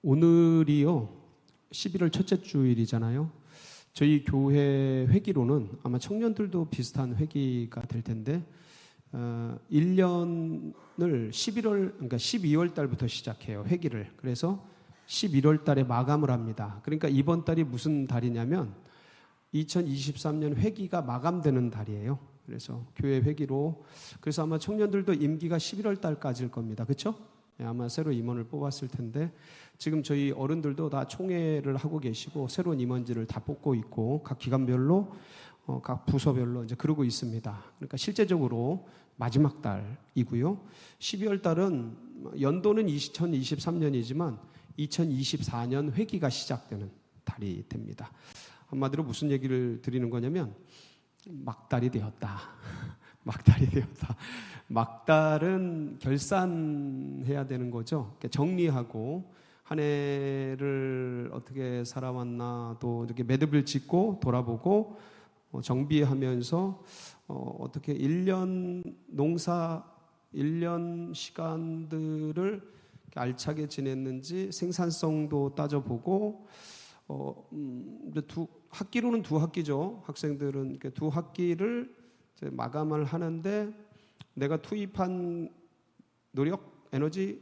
오늘이요 11월 첫째 주일이잖아요. 저희 교회 회기로는 아마 청년들도 비슷한 회기가 될 텐데 1년을 그러니까 12월 달부터 시작해요, 회기를. 그래서 11월 달에 마감을 합니다. 그러니까 이번 달이 무슨 달이냐면 2023년 회기가 마감되는 달이에요. 그래서 교회 회기로, 그래서 아마 청년들도 임기가 11월 달까지일 겁니다. 그렇죠? 아마 새로 임원을 뽑았을 텐데 지금 저희 어른들도 다 총회를 하고 계시고 새로운 임원진을 다 뽑고 있고 각 기관별로 각 부서별로 이제 그러고 있습니다. 그러니까 실제적으로 마지막 달이고요. 12월 달은 연도는 2023년이지만 2024년 회기가 시작되는 달이 됩니다. 한마디로 무슨 얘기를 드리는 거냐면 막달이 되었다. 막달이 되었다. 막달은 결산해야 되는 거죠. 정리하고 한 해를 어떻게 살아왔나 또 이렇게 매듭을 짓고 돌아보고 정비하면서 어떻게 1년 농사 1년 시간들을 알차게 지냈는지 생산성도 따져보고 학기로는 두 학기죠. 학생들은 두 학기를 이제 마감을 하는데 내가 투입한 노력, 에너지,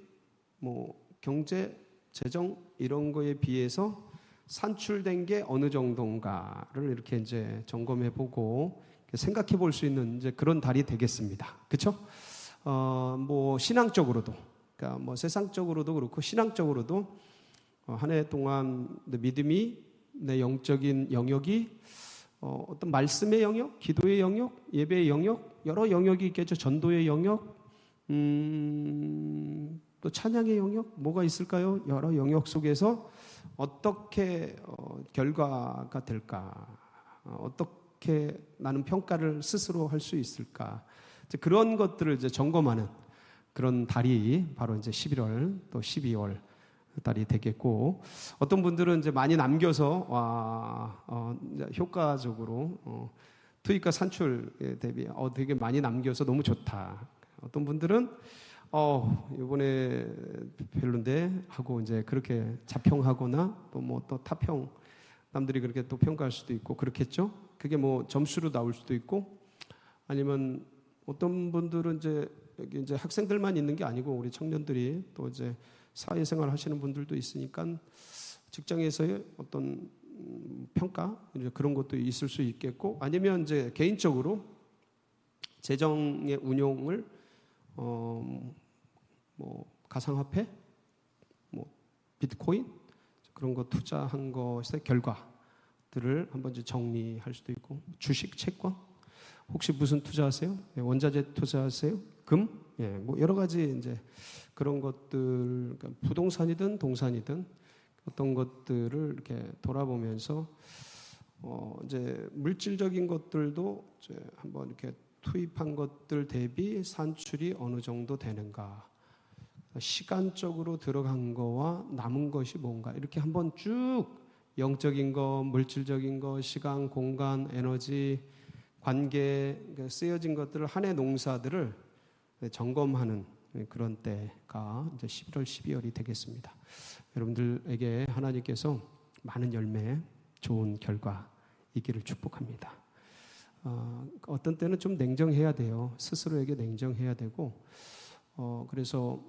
경제, 재정 이런 거에 비해서 산출된 게 어느 정도인가를 이렇게 이제 점검해 보고 생각해 볼 수 있는 이제 그런 달이 되겠습니다. 그렇죠? 신앙적으로도, 그러니까 세상적으로도 그렇고 신앙적으로도 한 해 동안 내 믿음이, 내 영적인 영역이 어떤 말씀의 영역, 기도의 영역, 예배의 영역, 여러 영역이 있겠죠. 전도의 영역, 또 찬양의 영역, 뭐가 있을까요? 여러 영역 속에서 어떻게 결과가 될까? 어떻게 나는 평가를 스스로 할 수 있을까? 그런 것들을 이제 점검하는 그런 달이 바로 이제 11월 또 12월 달이 되겠고, 어떤 분들은 이제 많이 남겨서 효과적으로 투입과 산출에 대비 되게 많이 남겨서 너무 좋다. 어떤 분들은 이번에 별론데 하고 이제 그렇게 자평하거나 또 타평, 남들이 그렇게 또 평가할 수도 있고 그렇겠죠. 그게 점수로 나올 수도 있고, 아니면 어떤 분들은 여기 이제 학생들만 있는 게 아니고 우리 청년들이 또 이제 사회생활 하시는 분들도 있으니까 직장에서의 어떤 평가 이제 그런 것도 있을 수 있겠고, 아니면 이제 개인적으로 재정의 운용을 가상화폐, 비트코인 그런 거 투자한 것의 결과들을 한번 이제 정리할 수도 있고, 주식, 채권, 혹시 무슨 투자하세요? 원자재 투자하세요? 금? 여러 가지 이제 그런 것들, 그러니까 부동산이든 동산이든 어떤 것들을 이렇게 돌아보면서 이제 물질적인 것들도 이제 한번 이렇게 투입한 것들 대비 산출이 어느 정도 되는가, 시간적으로 들어간 거와 남은 것이 뭔가, 이렇게 한번 쭉 영적인 거, 물질적인 거, 시간, 공간, 에너지, 관계, 쓰여진 것들을 한 해 농사들을 점검하는 그런 때가 이제 11월, 12월이 되겠습니다. 여러분들에게 하나님께서 많은 열매, 좋은 결과 있기를 축복합니다. 어떤 때는 좀 냉정해야 돼요. 스스로에게 냉정해야 되고, 그래서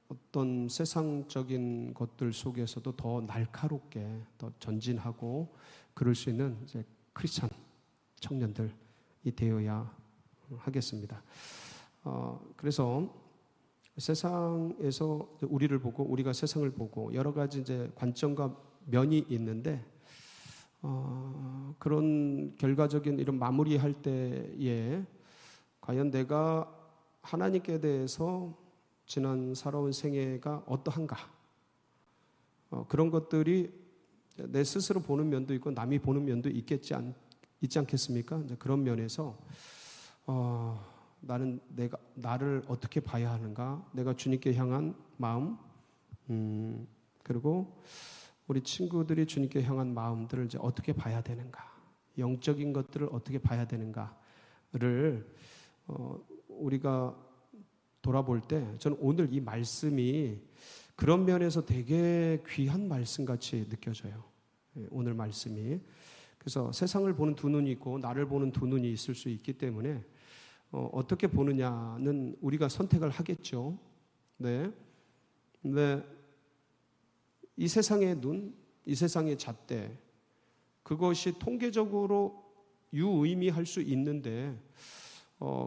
어떤 세상적인 것들 속에서도 더 날카롭게 더 전진하고 그럴 수 있는 이제 크리스찬 청년들이 되어야 하겠습니다. 그래서 세상에서 우리를 보고, 우리가 세상을 보고 여러 가지 이제 관점과 면이 있는데, 그런 결과적인 이런 마무리할 때에 과연 내가 하나님께 대해서 지난 살아온 생애가 어떠한가, 그런 것들이 내 스스로 보는 면도 있고 남이 보는 면도 있지 않겠습니까? 이제 그런 면에서 나를 어떻게 봐야 하는가, 내가 주님께 향한 마음, 그리고 우리 친구들이 주님께 향한 마음들을 이제 어떻게 봐야 되는가, 영적인 것들을 어떻게 봐야 되는가를 우리가 돌아볼 때, 저는 오늘 이 말씀이 그런 면에서 되게 귀한 말씀같이 느껴져요. 오늘 말씀이. 그래서 세상을 보는 두 눈이 있고 나를 보는 두 눈이 있을 수 있기 때문에 어떻게 보느냐는 우리가 선택을 하겠죠. 네. 근데 이 세상의 눈, 이 세상의 잣대, 그것이 통계적으로 유의미할 수 있는데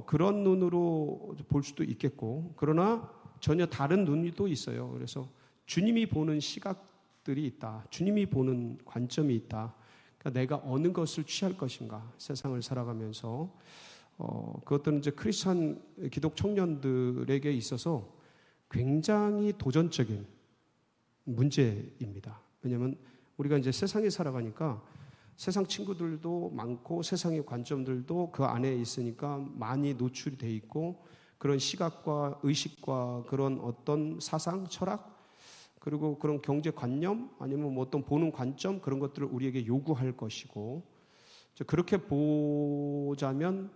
그런 눈으로 볼 수도 있겠고, 그러나 전혀 다른 눈이 또 있어요. 그래서 주님이 보는 시각들이 있다. 주님이 보는 관점이 있다. 그러니까 내가 어느 것을 취할 것인가, 세상을 살아가면서. 그것들은 이제 크리스찬 기독 청년들에게 있어서 굉장히 도전적인 문제입니다. 왜냐하면 우리가 이제 세상에 살아가니까 세상 친구들도 많고 세상의 관점들도 그 안에 있으니까 많이 노출이 돼 있고, 그런 시각과 의식과 그런 어떤 사상, 철학, 그리고 그런 경제관념 아니면 뭐 어떤 보는 관점, 그런 것들을 우리에게 요구할 것이고, 그렇게 보자면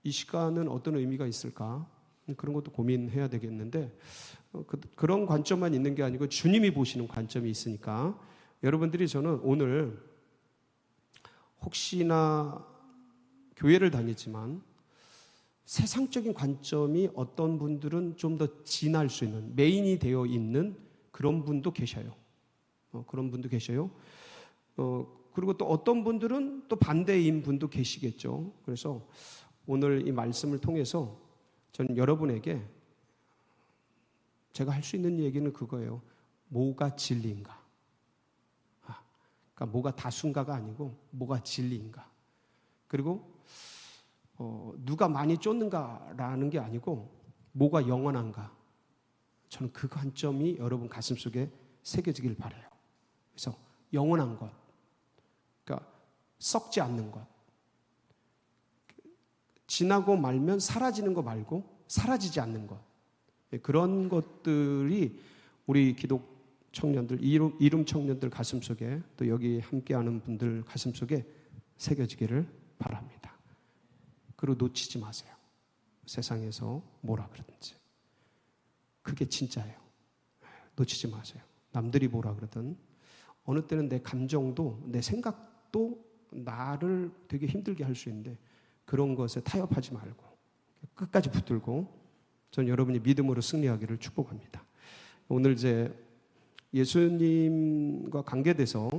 이 시간은 어떤 의미가 있을까? 그런 것도 고민해야 되겠는데, 그런 관점만 있는 게 아니고 주님이 보시는 관점이 있으니까, 여러분들이 저는 오늘 혹시나 교회를 다니지만 세상적인 관점이 어떤 분들은 좀 더 진할 수 있는, 메인이 되어 있는 그런 분도 계셔요. 그런 분도 계셔요. 그리고 또 어떤 분들은 또 반대인 분도 계시겠죠. 그래서 오늘 이 말씀을 통해서 저는 여러분에게 제가 할 수 있는 얘기는 그거예요. 뭐가 진리인가? 그러니까 뭐가 다수인가가 아니고 뭐가 진리인가? 그리고 누가 많이 쫓는가라는 게 아니고 뭐가 영원한가? 저는 그 관점이 여러분 가슴속에 새겨지길 바라요. 그래서 영원한 것, 그러니까 썩지 않는 것, 지나고 말면 사라지는 거 말고 사라지지 않는 것, 그런 것들이 우리 기독 청년들, 이름 청년들 가슴속에, 또 여기 함께하는 분들 가슴속에 새겨지기를 바랍니다. 그리고 놓치지 마세요. 세상에서 뭐라 그러든지 그게 진짜예요. 놓치지 마세요. 남들이 뭐라 그러든, 어느 때는 내 감정도 내 생각도 나를 되게 힘들게 할 수 있는데 그런 것에 타협하지 말고 끝까지 붙들고 전 여러분이 믿음으로 승리하기를 축복합니다. 오늘 이제 예수님과 관계돼서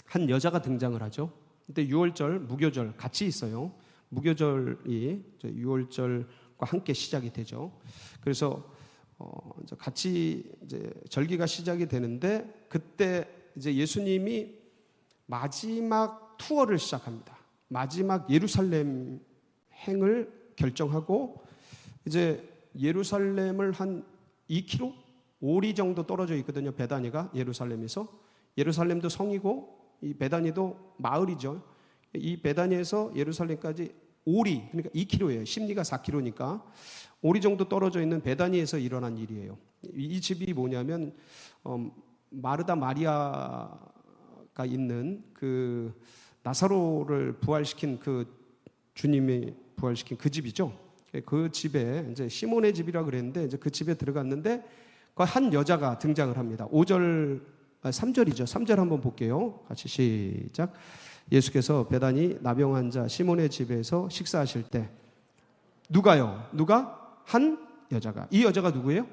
한 여자가 등장을 하죠. 근데 유월절, 무교절 같이 있어요. 무교절이 6월절과 함께 시작이 되죠. 그래서 같이 이제 절기가 시작이 되는데, 그때 이제 예수님이 마지막 투어를 시작합니다. 마지막 예루살렘 행을 결정하고, 이제 예루살렘을 한 2km, 5리 정도 떨어져 있거든요. 베다니가 예루살렘에서. 예루살렘도 성이고 이 베다니도 마을이죠. 이 베다니에서 예루살렘까지 5리, 그러니까 2km예요. 심리가 4km니까 5리 정도 떨어져 있는 베다니에서 일어난 일이에요. 이 집이 뭐냐면 마르다 마리아가 있는 그 나사로를 부활시킨 그 주님이 부활시킨 그 집이죠. 그 집에 이제 시몬의 집이라 그랬는데, 이제 그 집에 들어갔는데 그 한 여자가 등장을 합니다. 3절이죠. 3절 한번 볼게요. 같이 시작. 예수께서 베다니 나병 환자 시몬의 집에서 식사하실 때 누가요? 누가? 한 여자가. 이 여자가 누구예요?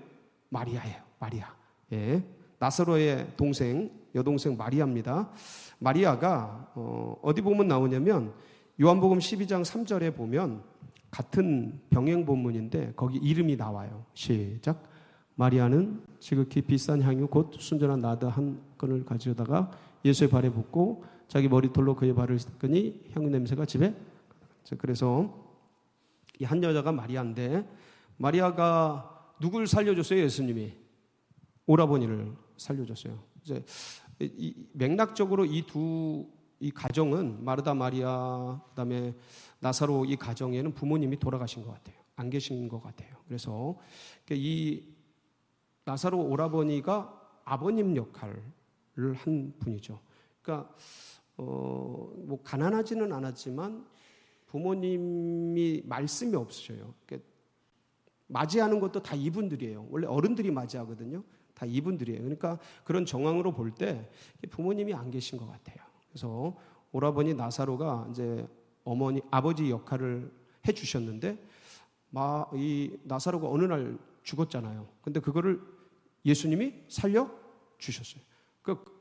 마리아예요. 마리아. 예. 나사로의 동생, 여동생 마리아입니다. 마리아가 어디 보면 나오냐면 요한복음 12장 3절에 보면 같은 병행 본문인데 거기 이름이 나와요. 시작. 마리아는 지극히 비싼 향유 곧 순전한 나드 한 건을 가져다가 예수의 발에 붓고 자기 머리털로 그의 발을 닦으니 향유 냄새가 집에. 그래서 이 한 여자가 마리아인데, 마리아가 누굴 살려줬어요? 예수님이 오라버니를 살려줬어요. 이제 맥락적으로 이 가정은 마르다 마리아 그다음에 나사로 이 가정에는 부모님이 돌아가신 것 같아요. 안 계신 것 같아요. 그래서 이 나사로 오라버니가 아버님 역할을 한 분이죠. 그러니까 뭐 가난하지는 않았지만 부모님이 말씀이 없으셔요. 그러니까 맞이하는 것도 다 이분들이에요. 원래 어른들이 맞이하거든요. 다 이분들이에요. 그러니까 그런 정황으로 볼 때 부모님이 안 계신 것 같아요. 그래서 오라버니 나사로가 이제 아버지 역할을 해 주셨는데 이 나사로가 어느 날 죽었잖아요. 근데 그거를 예수님이 살려 주셨어요.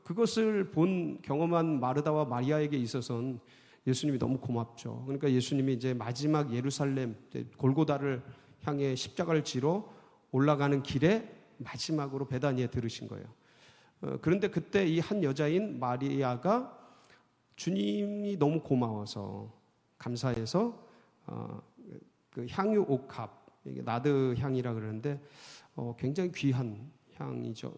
그것을 경험한 마르다와 마리아에게 있어서는 예수님이 너무 고맙죠. 그러니까 예수님이 이제 마지막 예루살렘 골고다를 향해 십자가를 지러 올라가는 길에 마지막으로 베다니에 들으신 거예요. 그런데 그때 이 한 여자인 마리아가 주님이 너무 고마워서 감사해서 그 향유 옥합, 이게 나드 향이라 그러는데 굉장히 귀한 향이죠.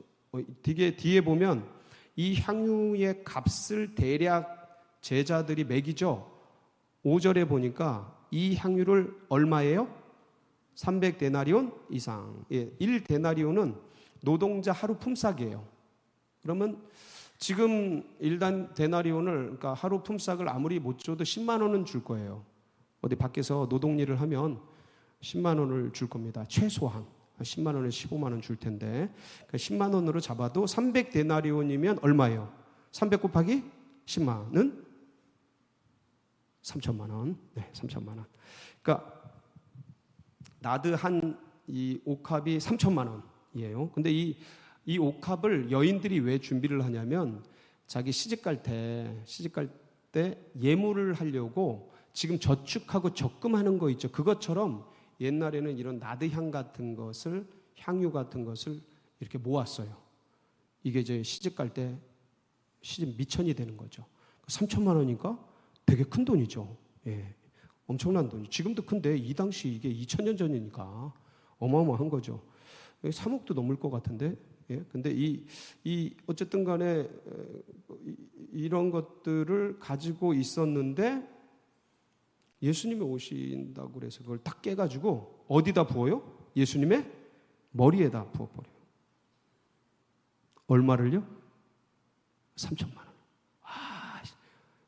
되게 뒤에 보면 이 향유의 값을 대략 제자들이 매기죠. 5절에 보니까 이 향유를 얼마예요? 300데나리온 이상. 1데나리온은 노동자 하루 품삯이에요. 그러면 지금 1데나리온을 그러니까 하루 품삯을 아무리 못 줘도 10만 원은 줄 거예요. 어디 밖에서 노동일을 하면 10만 원을 줄 겁니다. 최소한 10만 원에 15만 원 줄 텐데 그러니까 10만 원으로 잡아도 300데나리온이면 얼마예요? 300 곱하기 10만은 3천만 원. 네, 3천만 원. 그러니까 나드 이 옥합이 3천만 원이에요. 근데 이 옥합을 여인들이 왜 준비를 하냐면 자기 시집갈 때 예물을 하려고 지금 저축하고 적금하는 거 있죠. 그것처럼 옛날에는 이런 나드향 같은 것을 향유 같은 것을 이렇게 모았어요. 이게 이제 시집갈 때 시집 미천이 되는 거죠. 3천만 원이니까 되게 큰 돈이죠. 예. 엄청난 돈이. 지금도 큰데 이 당시 이게 2000년 전이니까 어마어마한 거죠. 3억도 넘을 것 같은데. 예. 근데 어쨌든 간에 이런 것들을 가지고 있었는데 예수님이 오신다고 그래서 그걸 딱 깨가지고 어디다 부어요? 예수님의 머리에다 부어버려요. 얼마를요? 3천만 원.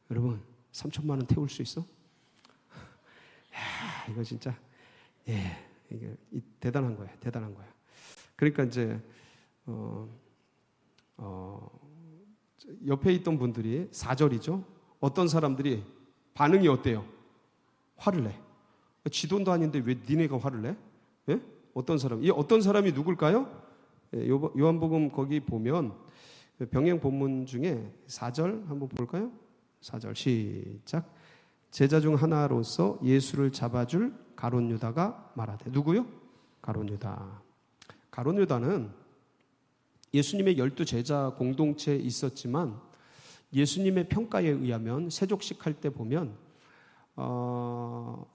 여러분 3천만 원 태울 수 있어? 이거 진짜 이게 대단한 거야. 그러니까 이제 옆에 있던 분들이 4절이죠. 어떤 사람들이 반응이 어때요? 화를 내. 지 돈도 아닌데 왜 니네가 화를 내? 예? 어떤 사람이 누굴까요? 요한복음 거기 보면 병행 본문 중에 4절 한번 볼까요? 4절 시작. 제자 중 하나로서 예수를 잡아줄 가룟 유다가 말하되. 누구요? 가룟 유다. 가룟 유다는 예수님의 12제자 공동체에 있었지만 예수님의 평가에 의하면 세족식 할 때 보면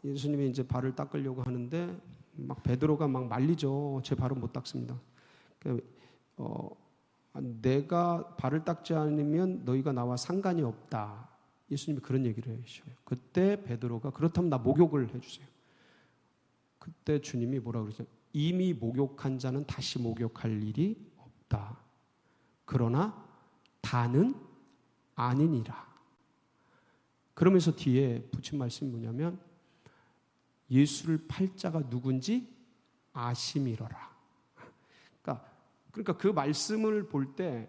예수님이 이제 발을 닦으려고 하는데 막 베드로가 막 말리죠. 제 발은 못 닦습니다. 내가 발을 닦지 않으면 너희가 나와 상관이 없다. 예수님이 그런 얘기를 해주셔요. 그때 베드로가 그렇다면 나 목욕을 해주세요. 그때 주님이 뭐라 그러죠? 이미 목욕한 자는 다시 목욕할 일이 없다. 그러나 다는 아니니라. 그러면서 뒤에 붙인 말씀이 뭐냐면 예수를 팔 자가 누군지 아심이로라. 그러니까 그 말씀을 볼 때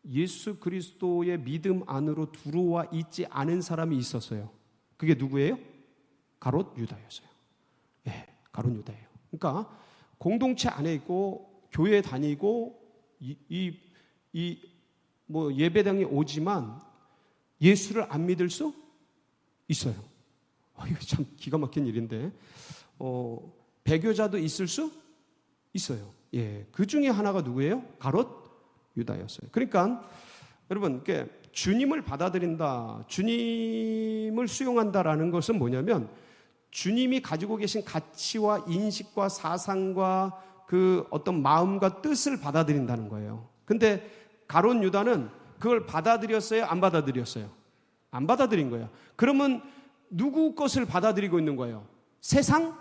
예수 그리스도의 믿음 안으로 들어와 있지 않은 사람이 있었어요. 그게 누구예요? 가롯 유다였어요. 예, 가롯 유다예요. 그러니까 공동체 안에 있고 교회 다니고 뭐 예배당에 오지만 예수를 안 믿을 수 있어요. 이거 참 기가 막힌 일인데 배교자도 있을 수 있어요. 예, 그 중에 하나가 누구예요? 가롯 유다였어요. 그러니까 여러분, 주님을 받아들인다, 주님을 수용한다라는 것은 뭐냐면 주님이 가지고 계신 가치와 인식과 사상과 그 어떤 마음과 뜻을 받아들인다는 거예요. 근데 가롯 유다는 그걸 받아들였어요? 안 받아들였어요? 안 받아들인 거예요. 그러면 누구 것을 받아들이고 있는 거예요? 세상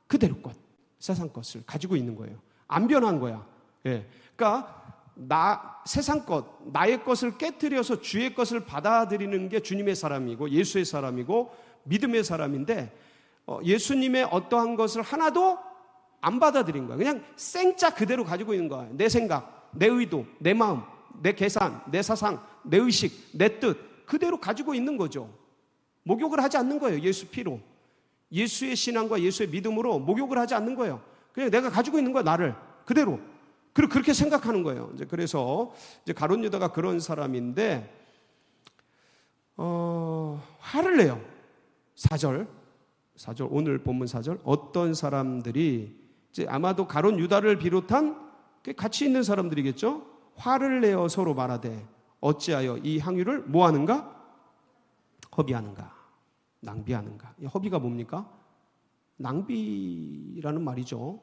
그대로 것, 세상 것을 가지고 있는 거예요. 안 변한 거야. 예. 그러니까 세상 것, 나의 것을 깨트려서 주의 것을 받아들이는 게 주님의 사람이고 예수의 사람이고 믿음의 사람인데 예수님의 어떠한 것을 하나도 안 받아들인 거야. 그냥 생짜 그대로 가지고 있는 거야. 내 생각, 내 의도, 내 마음, 내 계산, 내 사상, 내 의식, 내 뜻 그대로 가지고 있는 거죠. 목욕을 하지 않는 거예요. 예수 피로. 예수의 신앙과 예수의 믿음으로 목욕을 하지 않는 거예요. 그냥 내가 가지고 있는 거야. 나를 그대로. 그렇게 생각하는 거예요. 이제 그래서 이제 가룟 유다가 그런 사람인데 화를 내요. 4절 오늘 본문 4절 어떤 사람들이 이제 아마도 가룟 유다를 비롯한 같이 있는 사람들이겠죠. 화를 내어 서로 말하되 어찌하여 이 향유를 뭐하는가? 허비하는가? 낭비하는가? 허비가 뭡니까? 낭비라는 말이죠.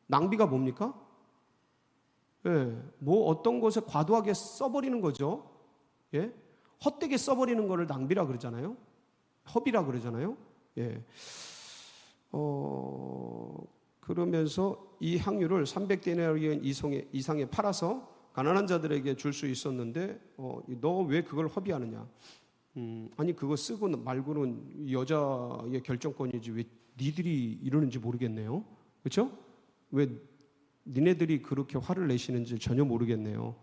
낭비가 뭡니까? 예, 뭐 어떤 것에 과도하게 써버리는 거죠. 예, 헛되게 써버리는 거를 낭비라 그러잖아요. 허비라 그러잖아요. 예, 그러면서 이 향유를 300데나리온 이상에 팔아서 가난한 자들에게 줄 수 있었는데 너 왜 그걸 허비하느냐? 아니 그거 쓰고 말고는 여자의 결정권이지 왜 니들이 이러는지 모르겠네요. 그렇죠? 왜 니네들이 그렇게 화를 내시는지 전혀 모르겠네요.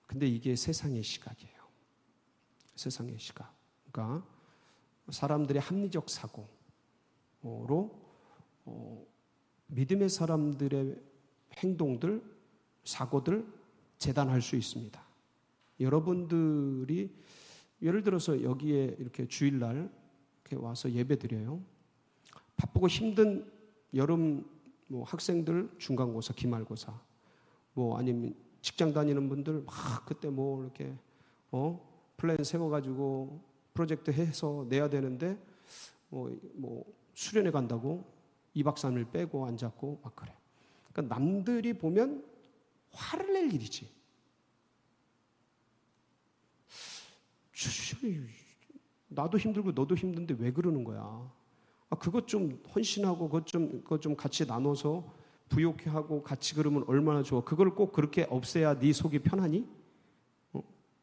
근데 이게 세상의 시각이에요. 세상의 시각. 그러니까 사람들의 합리적 사고로 믿음의 사람들의 행동들, 사고들 재단할 수 있습니다. 여러분들이 예를 들어서 여기에 이렇게 주일날 이렇게 와서 예배 드려요. 바쁘고 힘든 여름 학생들 중간고사, 기말고사, 아니면 직장 다니는 분들 막 그때 이렇게 플랜 세워가지고 프로젝트 해서 내야 되는데 수련회 간다고 2박 3일 빼고 앉았고 막 그래. 그러니까 남들이 보면 화를 낼 일이지. 나도 힘들고 너도 힘든데 왜 그러는 거야? 그것 좀 헌신하고 그것 좀 같이 나눠서 부욕해 하고 같이 그러면 얼마나 좋아. 그걸 꼭 그렇게 없애야 네 속이 편하니?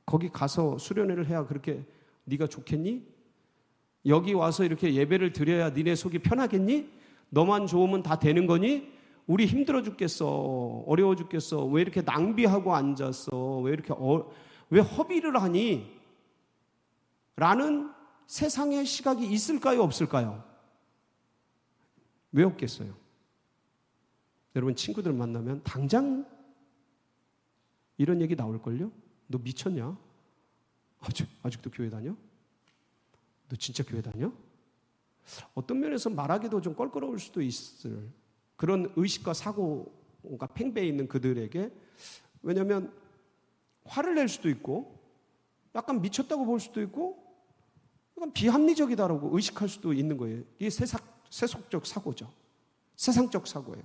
거기 가서 수련회를 해야 그렇게 네가 좋겠니? 여기 와서 이렇게 예배를 드려야 니네 속이 편하겠니? 너만 좋으면 다 되는 거니? 우리 힘들어 죽겠어. 어려워 죽겠어. 왜 이렇게 낭비하고 앉았어? 왜 이렇게 왜 허비를 하니? 라는 세상의 시각이 있을까요? 없을까요? 왜 없겠어요? 여러분 친구들 만나면 당장 이런 얘기 나올걸요? 너 미쳤냐? 아직도 교회 다녀? 너 진짜 교회 다녀? 어떤 면에서 말하기도 좀 껄끄러울 수도 있을 그런 의식과 사고가 팽배해 있는 그들에게, 왜냐하면 화를 낼 수도 있고 약간 미쳤다고 볼 수도 있고 약간 비합리적이다라고 의식할 수도 있는 거예요. 이게 세속적 사고죠. 세상적 사고예요.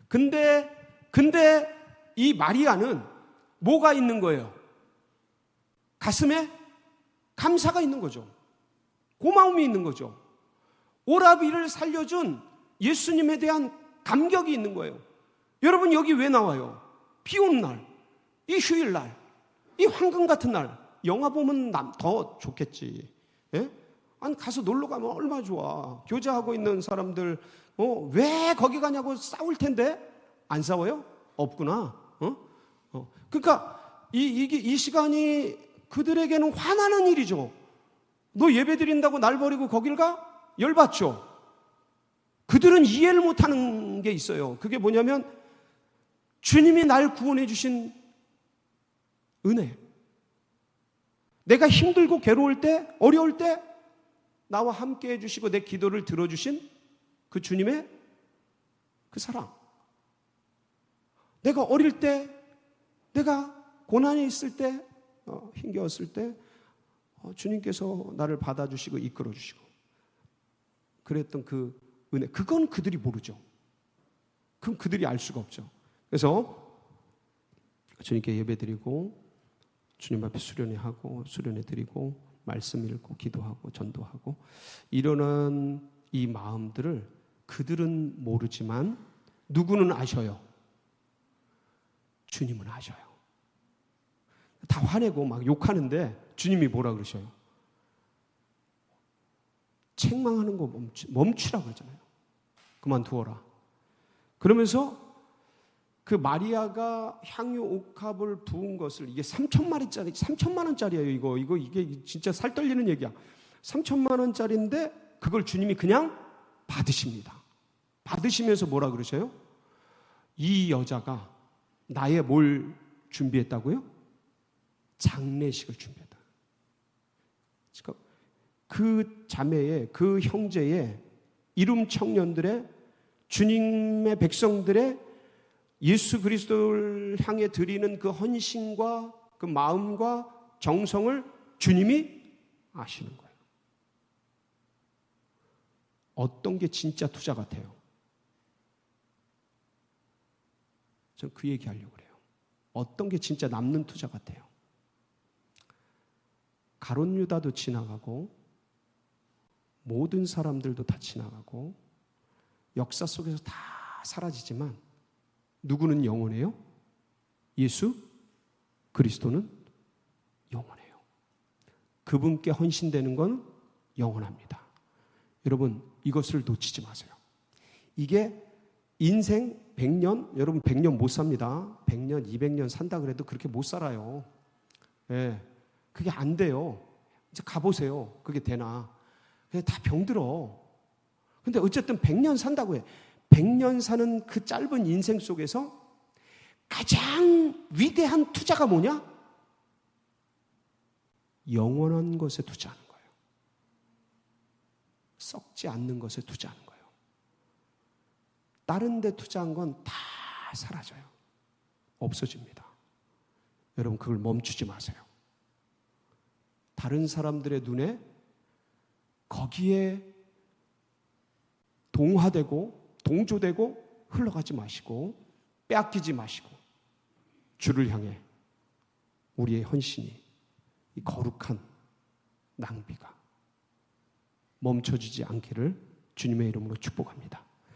근데 이 마리아는 뭐가 있는 거예요? 가슴에 감사가 있는 거죠. 고마움이 있는 거죠. 오라비를 살려준 예수님에 대한 감격이 있는 거예요. 여러분 여기 왜 나와요? 비 오는 날, 이 휴일날, 이 황금 같은 날. 영화 보면 더 좋겠지. 예? 아니 가서 놀러 가면 얼마나 좋아. 교제하고 있는 사람들 왜 거기 가냐고 싸울 텐데 안 싸워요? 없구나. 그러니까 이 시간이 그들에게는 화나는 일이죠. 너 예배 드린다고 날 버리고 거길 가? 열받죠. 그들은 이해를 못하는 게 있어요. 그게 뭐냐면 주님이 날 구원해 주신 은혜. 내가 힘들고 괴로울 때, 어려울 때 나와 함께 해주시고 내 기도를 들어주신 그 주님의 그 사랑. 내가 어릴 때, 내가 고난이 있을 때, 힘겨웠을 때 주님께서 나를 받아주시고 이끌어주시고 그랬던 그 은혜. 그건 그들이 모르죠. 그건 그들이 알 수가 없죠. 그래서 주님께 예배드리고 주님 앞에 수련회하고 수련회 드리고 말씀 읽고 기도하고 전도하고 이러는 이 마음들을 그들은 모르지만 누구는 아셔요? 주님은 아셔요. 다 화내고 막 욕하는데 주님이 뭐라 그러셔요? 책망하는 거 멈추라고 그러잖아요. 그만두어라. 그러면서 그 마리아가 향유 옥합을 부은 것을, 이게 3천만 원짜리예요. 이게 진짜 살 떨리는 얘기야. 3천만 원짜리인데 그걸 주님이 그냥 받으십니다. 받으시면서 뭐라 그러셔요? 이 여자가 나의 뭘 준비했다고요? 장례식을 준비했다. 그러니까 그 자매의, 그 형제의 이름 청년들의, 주님의 백성들의 예수 그리스도를 향해 드리는 그 헌신과 그 마음과 정성을 주님이 아시는 거예요. 어떤 게 진짜 투자 같아요? 저는 그 얘기 하려고 그래요. 어떤 게 진짜 남는 투자 같아요? 가룟 유다도 지나가고 모든 사람들도 다 지나가고 역사 속에서 다 사라지지만 누구는 영원해요? 예수 그리스도는 영원해요. 그분께 헌신되는 건 영원합니다. 여러분, 이것을 놓치지 마세요. 이게 인생 100년, 여러분 100년 못 삽니다. 100년, 200년 산다 그래도 그렇게 못 살아요. 예, 그게 안 돼요. 이제 가보세요. 그게 되나. 그냥 다 병들어. 근데 어쨌든 100년 산다고 해. 100년 사는 그 짧은 인생 속에서 가장 위대한 투자가 뭐냐? 영원한 것에 투자하는 거예요. 썩지 않는 것에 투자하는 거예요. 다른 데 투자한 건 다 사라져요. 없어집니다. 여러분, 그걸 멈추지 마세요. 다른 사람들의 눈에 거기에 동화되고 동조되고 흘러가지 마시고 빼앗기지 마시고 주를 향해 우리의 헌신이, 이 거룩한 낭비가 멈춰지지 않기를 주님의 이름으로 축복합니다.